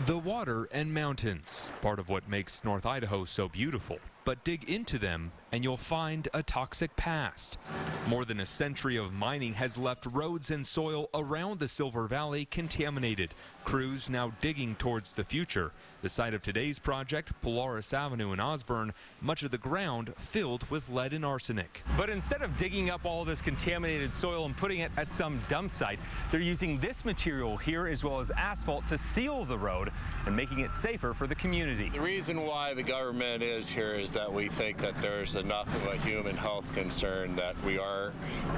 The water and mountains, part of what makes North Idaho so beautiful. But dig into them and you'll find a toxic past. More than a century of mining has left roads and soil around the Silver Valley contaminated. Crews now digging towards the future. The site of today's project, Polaris Avenue in Osborne, much of the ground filled with lead and arsenic. But instead of digging up all this contaminated soil and putting it at some dump site, they're using this material here as well as asphalt to seal the road and making it safer for the community. The reason why the government is here is that we think that there's enough of a human health concern that we are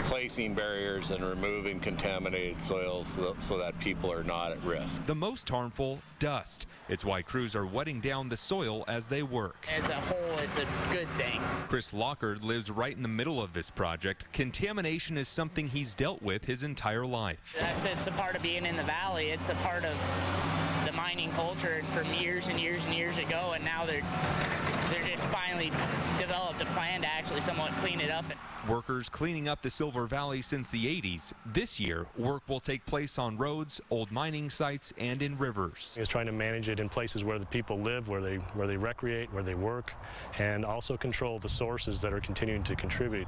placing barriers and removing contaminated soils so that people are not at risk. The most harmful, dust. It's why crews are wetting down the soil as they work. As a whole, it's a good thing. Chris Lockard lives right in the middle of this project. Contamination is something he's dealt with his entire life. It's a part of being in the valley. It's a part of the mining culture from years and years and years ago, and now they're just finally developed a plan to actually somewhat clean it up. Workers cleaning up the Silver Valley since the 80s. This year, work will take place on roads, old mining sites, and in rivers. It's trying to manage it in places where the people live, where they recreate, where they work, and also control the sources that are continuing to contribute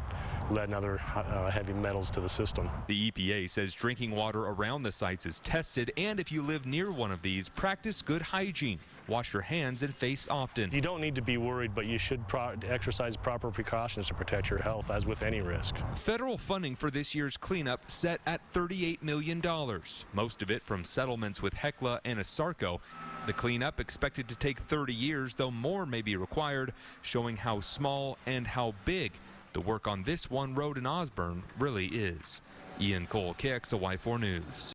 lead and other heavy metals to the system. The EPA says drinking water around the sites is tested, and if you live near one of these, practice good hygiene. Wash your hands and face often. You don't need to be worried, but you should exercise proper precautions to protect your health, as with any risk. Federal funding for this year's cleanup set at $38 million, most of it from settlements with Hecla and Asarco. The cleanup expected to take 30 years, though more may be required, showing how small and how big the work on this one road in Osborne really is. Ian Cole, KXLY4 News.